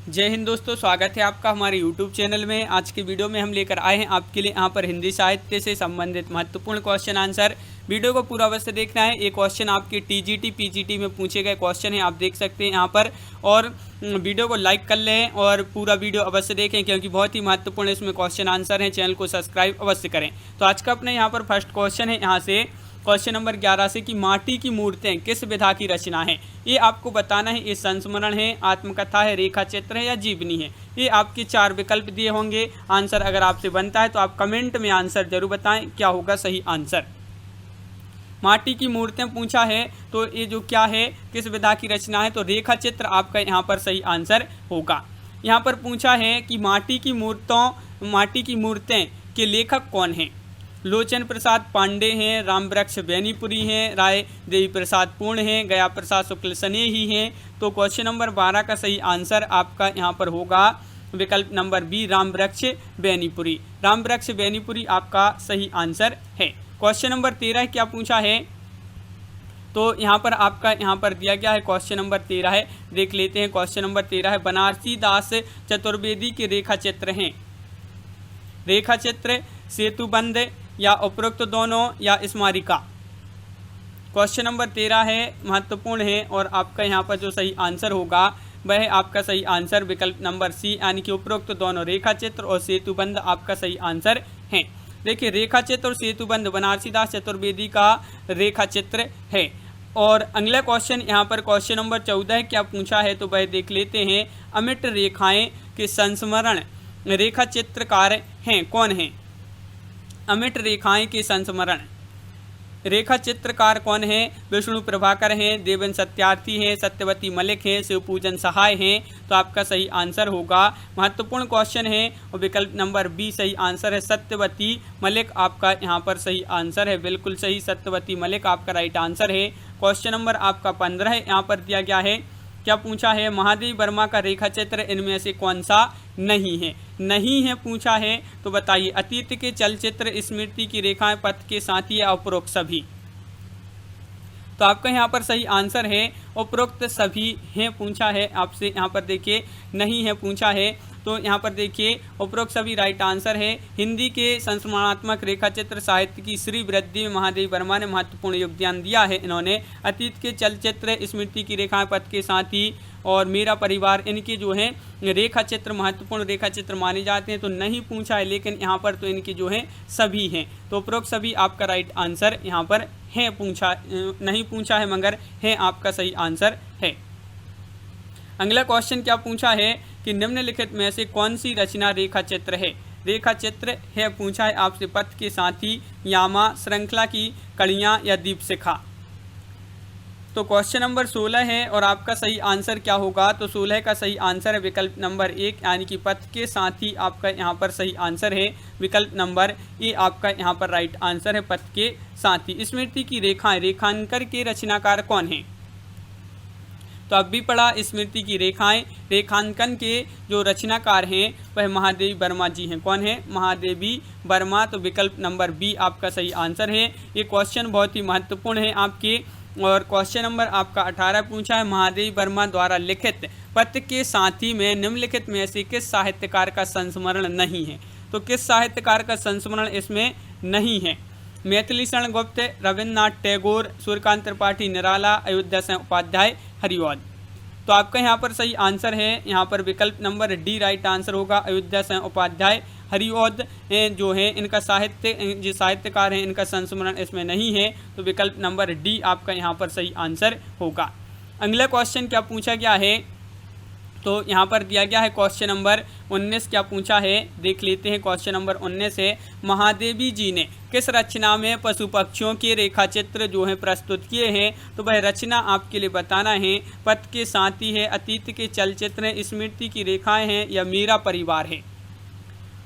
जय हिंद दोस्तों, स्वागत है आपका हमारे YouTube चैनल में। आज के वीडियो में हम लेकर आए हैं आपके लिए यहाँ पर हिंदी साहित्य से संबंधित महत्वपूर्ण क्वेश्चन आंसर। वीडियो को पूरा अवश्य देखना है। ये क्वेश्चन आपके TGT PGT में पूछे गए क्वेश्चन हैं, आप देख सकते हैं यहाँ पर। और वीडियो को लाइक कर लें और पूरा वीडियो अवश्य देखें क्योंकि बहुत ही महत्वपूर्ण इसमें क्वेश्चन आंसर हैं। चैनल को सब्सक्राइब अवश्य करें। तो आज का अपने यहाँ पर फर्स्ट क्वेश्चन है यहाँ से क्वेश्चन नंबर 11 से कि माटी की मूर्तें किस विधा की रचना है। ये आपको बताना है। ये संस्मरण है, आत्मकथा है, रेखा चित्र है या जीवनी है। ये आपके 4 विकल्प दिए होंगे। आंसर अगर आपसे बनता है तो आप कमेंट में आंसर जरूर बताएं क्या होगा सही आंसर। माटी की मूर्तें पूछा है तो ये जो क्या है, किस विधा की रचना है, तो रेखा चित्र आपका यहाँ पर सही आंसर होगा। यहाँ पर पूछा है कि माटी की मूर्तें के लेखक कौन हैं। लोचन प्रसाद पांडे हैं, रामवृक्ष बेनीपुरी हैं, राय देवी प्रसाद पूर्ण हैं, गया प्रसाद शुक्ल स्नेही हैं। तो क्वेश्चन नंबर 12 का सही आंसर आपका यहाँ पर होगा विकल्प नंबर बी, रामवृक्ष बेनीपुरी। रामवृक्ष बेनीपुरी आपका सही आंसर है। क्वेश्चन नंबर 13 क्या पूछा है, तो यहाँ पर आपका यहाँ पर दिया गया है क्वेश्चन नंबर 13 है, देख लेते हैं। क्वेश्चन नंबर 13 है, बनारसी दास चतुर्वेदी के रेखा चित्र हैं। रेखा चित्र, सेतुबंध या उपरोक्त दोनों या स्मारिका। क्वेश्चन नंबर 13 है, महत्वपूर्ण है और आपका यहाँ पर जो सही आंसर होगा वह आपका सही आंसर विकल्प नंबर सी यानी कि उपरोक्त दोनों रेखा चित्र और सेतुबंध आपका सही आंसर है। देखिए, रेखा चित्र और सेतुबंध बनारसी दास चतुर्वेदी का रेखा चित्र है। और अगला क्वेश्चन यहाँ पर क्वेश्चन नंबर 14 क्या पूछा है, तो वह देख लेते हैं। अमिट रेखाएं के संस्मरण रेखा चित्रकार हैं, कौन हैं। अमिट रेखाएं के संस्मरण रेखा चित्रकार कौन है। विष्णु प्रभाकर हैं, देवन सत्यार्थी हैं, सत्यवती मलिक हैं, शिवपूजन सहाय हैं। तो आपका सही आंसर होगा, महत्वपूर्ण क्वेश्चन है और विकल्प नंबर बी सही आंसर है, सत्यवती मलिक आपका यहाँ पर सही आंसर है। बिल्कुल सही, सत्यवती मलिक आपका राइट आंसर है। क्वेश्चन नंबर आपका 15 है, यहाँ पर दिया गया है। क्या पूछा है, महादेवी वर्मा का रेखा चित्र इनमें से कौन सा नहीं है। नहीं है पूछा है तो बताइए। अतीत के चलचित्र, स्मृति की रेखाएं, पथ के साथी या उपरोक्त सभी। तो आपका यहाँ पर सही आंसर है उपरोक्त सभी हैं पूछा है आपसे। यहाँ पर देखिए, नहीं है पूछा है तो यहाँ पर देखिए उपरोक्त सभी राइट आंसर है। हिंदी के संस्मरणात्मक रेखा चित्र साहित्य की श्री वृद्धि में महादेवी वर्मा ने महत्वपूर्ण योगदान दिया है। इन्होंने अतीत के चलचित्र, स्मृति की रेखाएं, पथ के साथी और मेरा परिवार, इनके जो है रेखा चित्र महत्वपूर्ण रेखा चित्र माने जाते हैं। तो नहीं पूछा है, लेकिन यहाँ पर तो इनके जो है सभी हैं। तो उपरोक्त सभी आपका राइट आंसर यहाँ पर है। पूछा नहीं पूछा है मगर है आपका सही आंसर है। अगला क्वेश्चन क्या पूछा है कि निम्नलिखित में से कौन सी रचना रेखा चित्र है। रेखा चित्र है पूछा है आपसे, पथ के साथी, यामा, श्रृंखला की कड़ियाँ या दीपशिखा। तो क्वेश्चन नंबर 16 है और आपका सही आंसर क्या होगा, तो 16 का सही आंसर है विकल्प नंबर 1 यानी कि पथ के साथी आपका यहाँ पर सही आंसर है। विकल्प नंबर ए आपका यहाँ पर राइट आंसर है, पथ के साथी। स्मृति की रेखाएं, रेखांकन के रचनाकार कौन हैं। तो अब भी पढ़ा, स्मृति की रेखाएं रेखांकन के जो रचनाकार हैं वह महादेवी वर्मा जी हैं। कौन है, महादेवी वर्मा। तो विकल्प नंबर बी आपका सही आंसर है। ये क्वेश्चन बहुत ही महत्वपूर्ण है आपके। और क्वेश्चन नंबर आपका 18 पूछा है, महादेवी वर्मा द्वारा लिखित पथ के साथी में निम्नलिखित में से किस साहित्यकार का संस्मरण नहीं है। तो किस साहित्यकार का संस्मरण इसमें नहीं है। मैथिली शरण गुप्त, रविन्द्रनाथ टैगोर, सूर्यकांत त्रिपाठी निराला, अयोध्या सिंह उपाध्याय, हरिऔध। तो आपका यहाँ पर सही आंसर है यहाँ पर विकल्प नंबर डी राइट आंसर होगा, अयोध्या सिंह उपाध्याय, हरिऔध जो है इनका जो साहित्यकार हैं इनका संस्मरण इसमें नहीं है। तो विकल्प नंबर डी आपका यहाँ पर सही आंसर होगा। अगला क्वेश्चन क्या पूछा गया है, तो यहाँ पर दिया गया है क्वेश्चन नंबर 19 क्या पूछा है, देख लेते हैं। क्वेश्चन नंबर 19 है, महादेवी जी ने किस रचना में पशु पक्षियों के रेखा चित्र जो है प्रस्तुत किए हैं। तो वह रचना आपके लिए बताना है। पथ के साथी है, अतीत के चलचित्र हैं, स्मृति की रेखाएं हैं या मेरा परिवार है।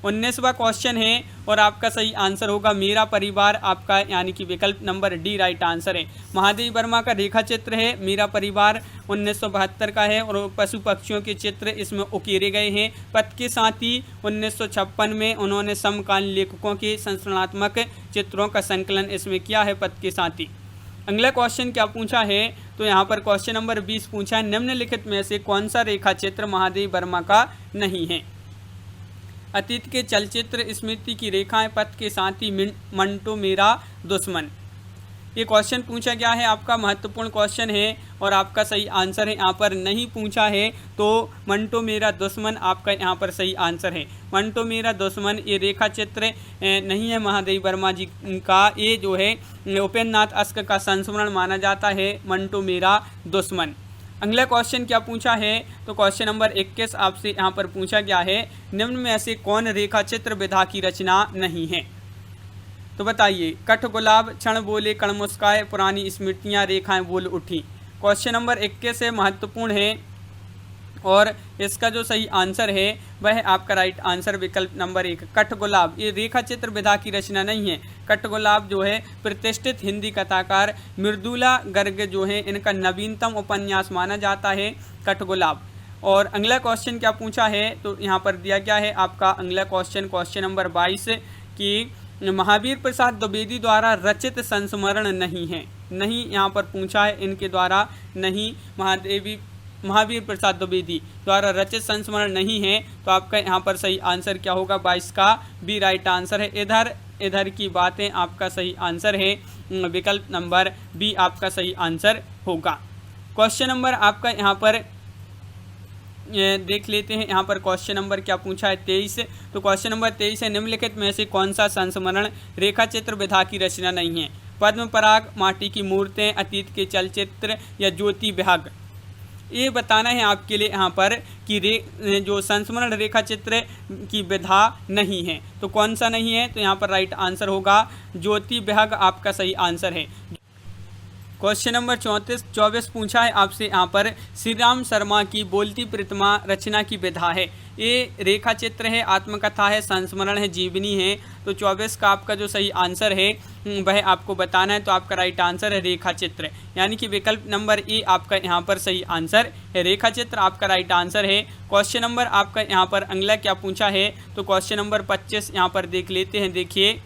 19वां क्वेश्चन है और आपका सही आंसर होगा मेरा परिवार आपका यानी कि विकल्प नंबर डी राइट आंसर है। महादेवी वर्मा का रेखा चित्र है मेरा परिवार 1972 का है और पशु पक्षियों के चित्र इसमें उकेरे गए हैं। पथ के साथी 1956 में उन्होंने समकालीन लेखकों के संस्मरणात्मक चित्रों का संकलन इसमें किया है, पथ के साथी। अगला क्वेश्चन क्या पूछा है, तो यहाँ पर क्वेश्चन नंबर 20 पूछा है, निम्नलिखित में से कौन सा रेखा चित्र महादेवी वर्मा का नहीं है। अतीत के चलचित्र स्मृति की रेखाएं, पथ के साथी, मंटो मेरा दुश्मन। ये क्वेश्चन पूछा गया है, आपका महत्वपूर्ण क्वेश्चन है और आपका सही आंसर है यहाँ पर नहीं पूछा है, तो मंटो मेरा दुश्मन आपका यहाँ पर सही आंसर है। मंटो मेरा दुश्मन ये रेखा चित्र नहीं है महादेवी वर्मा जी का, ये जो है उपेंद्र नाथ अश्क का संस्मरण माना जाता है मंटो मेरा दुश्मन। अगला क्वेश्चन क्या पूछा है, तो क्वेश्चन नंबर 21 आपसे यहाँ पर पूछा गया है, निम्न में से कौन रेखा चित्र विधा की रचना नहीं है। तो बताइए, कठ गुलाब, क्षण बोले कण मुस्काए, पुरानी स्मृतियाँ रेखाएं बोल उठी। क्वेश्चन नंबर 21 है, महत्वपूर्ण है और इसका जो सही आंसर है वह आपका राइट आंसर विकल्प नंबर 1 कठ गुलाब। ये रेखा चित्र विधा की रचना नहीं है। कठ गुलाब जो है प्रतिष्ठित हिंदी कथाकार मृदुला गर्ग जो है इनका नवीनतम उपन्यास माना जाता है कठ गुलाब। और अगला क्वेश्चन क्या पूछा है, तो यहाँ पर दिया गया है आपका अगला क्वेश्चन नंबर 22 कि महावीर प्रसाद द्विवेदी द्वारा रचित संस्मरण नहीं है। नहीं यहाँ पर पूछा है, इनके द्वारा नहीं, महावीर प्रसाद द्विवेदी द्वारा रचित संस्मरण नहीं है, तो आपका यहाँ पर सही आंसर क्या होगा, 22 का बी राइट आंसर है। इधर की बातें आपका सही आंसर है, विकल्प नंबर बी आपका सही आंसर होगा। क्वेश्चन नंबर आपका यहाँ पर देख लेते हैं, यहाँ पर क्वेश्चन नंबर क्या पूछा है, 23। तो क्वेश्चन नंबर 23 है, निम्नलिखित में से कौन सा संस्मरण रेखा चित्र विधा की रचना नहीं है। पद्म पराग, माटी की मूर्तें, अतीत के चलचित्र या ज्योति विभाग। ये बताना है आपके लिए यहाँ पर कि जो संस्मरण रेखा चित्र की विधा नहीं है, तो कौन सा नहीं है, तो यहाँ पर राइट आंसर होगा ज्योति विभाग आपका सही आंसर है। क्वेश्चन नंबर 24 पूछा है आपसे यहाँ पर, श्री राम शर्मा की बोलती प्रतिमा रचना की विधा है। ये रेखा चित्र है, आत्मकथा है, संस्मरण है, जीवनी है। तो 24 का आपका जो सही आंसर है वह आपको बताना है, तो आपका राइट आंसर है रेखा चित्र, यानी कि विकल्प नंबर ए आपका यहाँ पर सही आंसर है। रेखा चित्र आपका राइट आंसर है। क्वेश्चन नंबर आपका यहाँ पर अगला क्या पूछा है, तो क्वेश्चन नंबर 25 यहाँ पर देख लेते हैं। देखिए,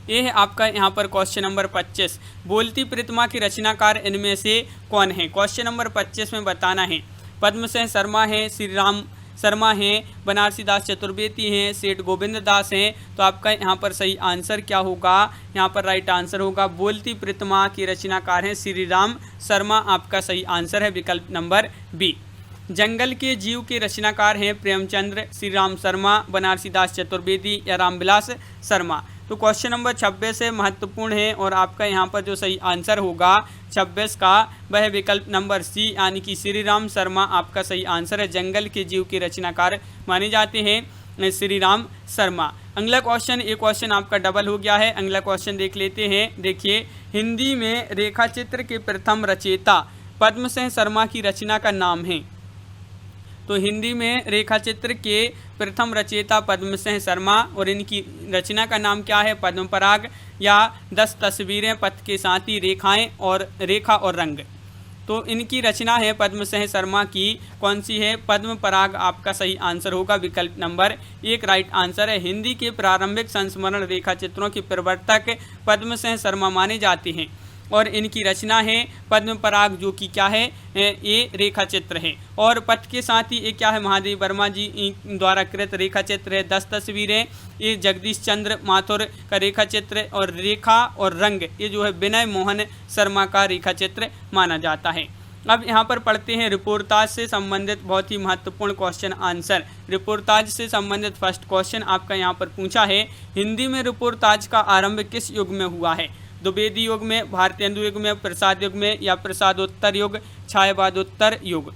ये है आपका यहाँ पर क्वेश्चन नंबर 25, बोलती प्रतिमा की रचनाकार इनमें से कौन है। क्वेश्चन नंबर 25 में बताना है, पद्मसेन शर्मा है, श्री राम शर्मा हैं, बनारसी दास चतुर्वेदी हैं, सेठ गोविंद दास हैं। तो आपका यहाँ पर सही आंसर क्या होगा, यहाँ पर राइट आंसर होगा बोलती प्रतिमा की रचनाकार हैं श्री राम शर्मा, आपका सही आंसर है विकल्प नंबर बी। जंगल के जीव के रचनाकार हैं प्रेमचंद्र, श्री राम शर्मा, बनारसी दास चतुर्वेदी या रामविलास शर्मा। तो क्वेश्चन नंबर 26 है, महत्वपूर्ण है और आपका यहाँ पर जो सही आंसर होगा 26 का वह विकल्प नंबर सी, यानी कि श्री राम शर्मा आपका सही आंसर है। जंगल के जीव के रचनाकार माने जाते हैं श्री राम शर्मा। अगला क्वेश्चन, एक क्वेश्चन आपका डबल हो गया है। अगला क्वेश्चन देख लेते हैं। देखिए, हिंदी में रेखा चित्र के प्रथम रचयिता पद्मसेन शर्मा की रचना का नाम है। तो हिंदी में रेखा चित्र के प्रथम रचयिता पद्मसेन शर्मा और इनकी रचना का नाम क्या है, पद्म पराग या 10 तस्वीरें, पथ के साथी, रेखाएं और रेखा और रंग। तो इनकी रचना है पद्मसेन शर्मा की, कौन सी है, पद्म पराग आपका सही आंसर होगा विकल्प नंबर 1 राइट आंसर है। हिंदी के प्रारंभिक संस्मरण रेखा चित्रों के प्रवर्तक पद्मसेन शर्मा माने जाते हैं और इनकी रचना है पद्म पराग, जो कि क्या है, ये रेखा चित्र है। और पथ के साथ ही ये क्या है, महादेवी वर्मा जी द्वारा कृत रेखा चित्र है 10 तस्वीरें, ये जगदीश चंद्र माथुर का रेखा चित्र, और रेखा और रंग ये जो है विनय मोहन शर्मा का रेखा चित्र माना जाता है। अब यहाँ पर पढ़ते हैं रिपोर्टाज से संबंधित बहुत ही महत्वपूर्ण क्वेश्चन आंसर। रिपोर्टाज से संबंधित फर्स्ट क्वेश्चन आपका यहाँ पर पूछा है, हिंदी में रिपोर्टाज का आरंभ किस युग में हुआ है। द्विवेदी युग में, भारतेंदु युग में, प्रसाद युग में या प्रसादोत्तर युग, छायावादोत्तर युग।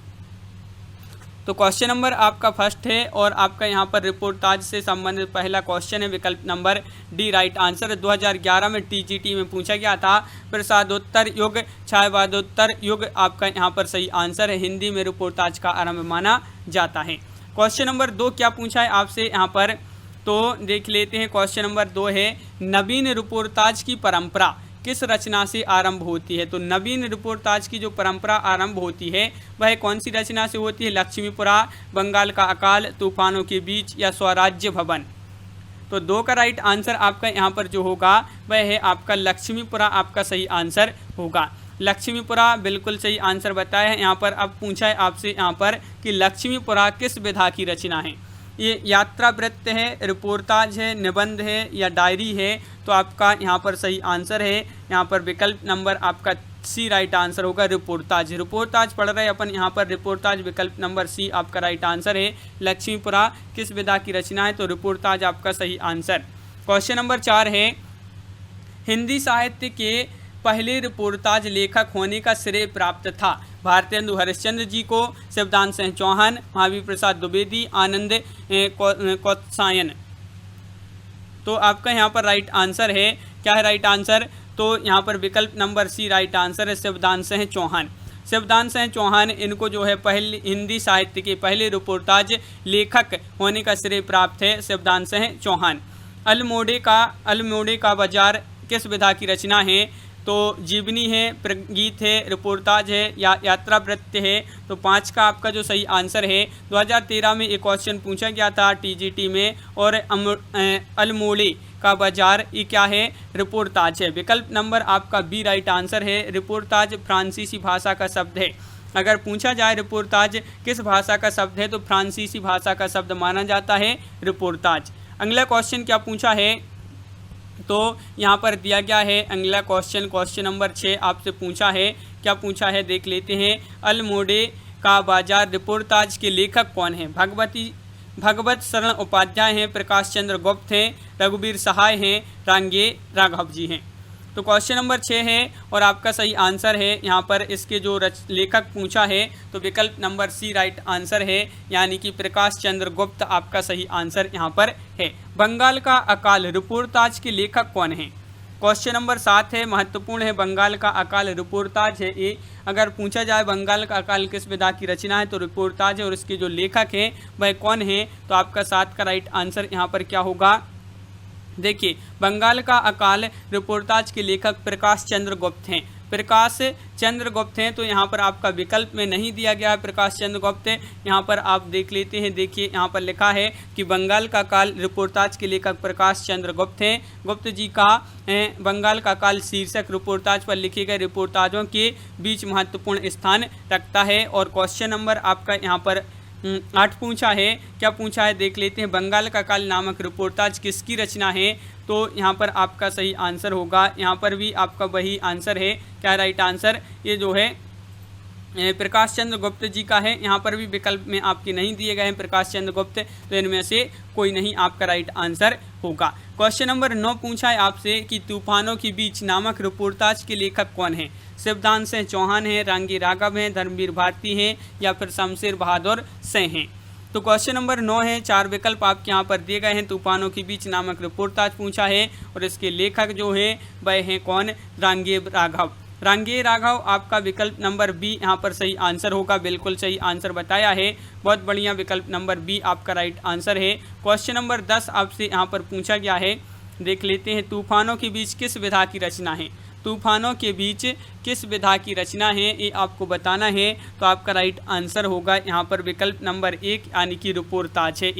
तो क्वेश्चन नंबर आपका फर्स्ट है और आपका यहाँ पर रिपोर्टाज से संबंधित पहला क्वेश्चन है विकल्प नंबर डी राइट आंसर। 2011 में टीजीटी में पूछा गया था प्रसादोत्तर युग, छायावादोत्तर युग आपका यहाँ पर सही आंसर है। हिंदी में रिपोर्टाज का आरंभ माना जाता है। क्वेश्चन नंबर 2 क्या पूछा है आपसे यहाँ पर, तो देख लेते हैं। क्वेश्चन नंबर 2 है, नवीन रिपोर्टाज की परंपरा किस रचना से आरंभ होती है। तो नवीन रिपोर्टाज की जो परंपरा आरंभ होती है वह कौन सी रचना से होती है, लक्ष्मीपुरा, बंगाल का अकाल, तूफानों के बीच या स्वराज्य भवन। तो 2 का राइट आंसर आपका यहाँ पर जो होगा वह है आपका लक्ष्मीपुरा, आपका सही आंसर होगा। लक्ष्मीपुरा बिल्कुल सही आंसर बताया है। यहाँ पर अब पूछा है आपसे यहाँ पर कि लक्ष्मीपुरा किस विधा की रचना है। ये यात्रा वृत्त है, रिपोर्टाज है, निबंध है या डायरी है। तो आपका यहाँ पर सही आंसर है यहाँ पर विकल्प नंबर आपका सी राइट आंसर होगा, रिपोर्टाज। रिपोर्टाज पढ़ रहे अपन यहाँ पर, रिपोर्टाज विकल्प नंबर सी आपका राइट आंसर है। लक्ष्मीपुरा किस विधा की रचना है, तो रिपोर्टाज आपका सही आंसर। क्वेश्चन नंबर 4 है, हिंदी साहित्य के पहले रिपोर्टाज लेखक होने का श्रेय प्राप्त था भारतेंदु हरिश्चंद्र जी को, शिवदान सिंह चौहान, महावीर प्रसाद द्विवेदी, आनंद कौत्सायन। तो आपका यहाँ पर राइट आंसर है, क्या है राइट आंसर, तो यहाँ पर विकल्प नंबर सी राइट आंसर है, शिवदान सिंह चौहान। शिवदान सिंह चौहान इनको जो है पहले हिंदी साहित्य के पहले रिपोर्टाज लेखक होने का श्रेय प्राप्त है, शिवदान सिंह चौहान। अल्मोड़े का बाजार किस विधा की रचना है, तो जीवनी है, गीत है, रिपोर्टाज है या यात्रा वृत्त है। तो 5 का आपका जो सही आंसर है। 2013 में एक क्वेश्चन पूछा गया था टीजीटी में, और अल्मोड़े का बाजार ये क्या है, रिपोर्टाज है। विकल्प नंबर आपका बी राइट आंसर है, रिपोर्टाज फ्रांसीसी भाषा का शब्द है। अगर पूछा जाए रिपोर्टाज किस भाषा का शब्द है, तो फ्रांसीसी भाषा का शब्द माना जाता है रिपोर्टाज। अगला क्वेश्चन क्या पूछा है, तो यहाँ पर दिया गया है अगला क्वेश्चन नंबर 6 आपसे पूछा है। क्या पूछा है देख लेते हैं। अल्मोड़े का बाजार रिपोर्टाज के लेखक कौन हैं, भगवत शरण उपाध्याय हैं, प्रकाश चंद्र गुप्त हैं, रघुवीर सहाय हैं, रांगे राघव जी हैं। तो क्वेश्चन नंबर 6 है और आपका सही आंसर है। यहाँ पर इसके जो लेखक पूछा है, तो विकल्प नंबर सी राइट आंसर है, यानी कि प्रकाश चंद्र गुप्त आपका सही आंसर यहाँ पर है। बंगाल का अकाल रिपोर्टाज के लेखक कौन है। क्वेश्चन नंबर 7 है, महत्वपूर्ण है, बंगाल का अकाल रिपोर्टाज है ये। अगर पूछा जाए बंगाल का अकाल किस विधा की रचना है, तो रिपोर्टाज है, और इसके जो लेखक हैं वह कौन है, तो आपका 7 का राइट आंसर यहाँ पर क्या होगा। देखिए, बंगाल का अकाल रिपोर्टाज के लेखक प्रकाश चंद्र गुप्त हैं, प्रकाश चंद्र गुप्त हैं। तो यहाँ पर आपका विकल्प में नहीं दिया गया है प्रकाश चंद्र गुप्त। यहाँ पर आप देख लेते हैं, देखिए यहाँ पर लिखा है कि बंगाल का काल रिपोर्टाज के लेखक प्रकाश चंद्र गुप्त हैं। गुप्त जी का बंगाल का काल शीर्षक रिपोर्टाज पर लिखे गए रिपोर्टाजों के बीच महत्वपूर्ण स्थान रखता है। और क्वेश्चन नंबर आपका यहाँ पर 8 पूछा है। क्या पूछा है देख लेते हैं। बंगाल का काल नामक रिपोर्टाज किसकी रचना है, तो यहाँ पर आपका सही आंसर होगा, यहाँ पर भी आपका वही आंसर है। क्या राइट आंसर, ये जो है प्रकाश चंद्र गुप्त जी का है। यहाँ पर भी विकल्प में आपके नहीं दिए गए हैं प्रकाश चंद्र गुप्त, तो इनमें से कोई नहीं आपका राइट आंसर होगा। क्वेश्चन नंबर 9 पूछा है आपसे कि तूफानों के बीच नामक रिपोर्टाज के लेखक कौन है। शिवदान सिंह चौहान हैं, रांगी राघव हैं, धर्मवीर भारती हैं या फिर शमशेर बहादुर सिंह हैं। तो क्वेश्चन नंबर 9 है, 4 विकल्प आपके यहाँ पर दिए गए हैं। तूफानों के बीच नामक रिपोर्टाज पूछा है और इसके लेखक जो हैं वह हैं कौन, रांगे राघव। रांगे राघव आपका विकल्प नंबर बी यहाँ पर सही आंसर होगा, बिल्कुल सही आंसर बताया है, बहुत बढ़िया। विकल्प नंबर बी आपका राइट आंसर है। क्वेश्चन नंबर 10 आपसे यहाँ पर पूछा गया है, देख लेते हैं। तूफानों के बीच किस विधा की रचना है, तूफानों के बीच किस विधा की रचना है, ये आपको बताना है। तो आपका राइट आंसर होगा यहाँ पर विकल्प नंबर 1 यानी कि रिपोर्टाज है।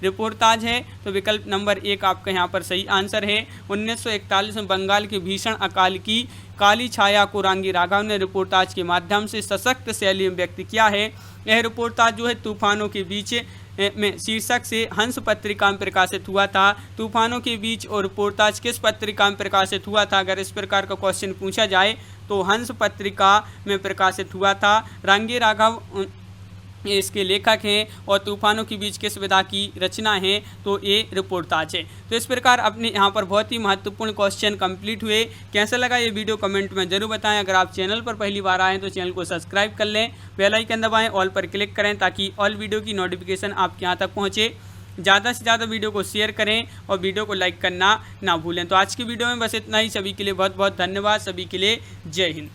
रिपोर्टाज है तो विकल्प नंबर 1 आपका यहाँ पर सही आंसर है। 1941 में बंगाल के भीषण अकाल की काली छाया को रांगी राघव ने रिपोर्टाज के माध्यम से सशक्त शैली में व्यक्त किया है। यह रिपोर्टाज जो है तूफानों के बीच में शीर्षक से हंस पत्रिका में प्रकाशित हुआ था। तूफानों के बीच और रिपोर्टाज किस पत्रिका में प्रकाशित हुआ था, अगर इस प्रकार का क्वेश्चन पूछा जाए तो हंस पत्रिका में प्रकाशित हुआ था। रांगी राघव इसके लेखक हैं और तूफानों के बीच किस विधा की रचना है, तो ये रिपोर्टाज है। तो इस प्रकार अपने यहाँ पर बहुत ही महत्वपूर्ण क्वेश्चन कंप्लीट हुए। कैसा लगा ये वीडियो कमेंट में जरूर बताएं। अगर आप चैनल पर पहली बार आए तो चैनल को सब्सक्राइब कर लें, बेल आइकन दबाएं, ऑल पर क्लिक करें ताकि ऑल वीडियो की नोटिफिकेशन आपके यहाँ तक पहुँचे। ज़्यादा से ज़्यादा वीडियो को शेयर करें और वीडियो को लाइक करना ना भूलें। तो आज की वीडियो में बस इतना ही। सभी के लिए बहुत बहुत धन्यवाद। सभी के लिए जय हिंद।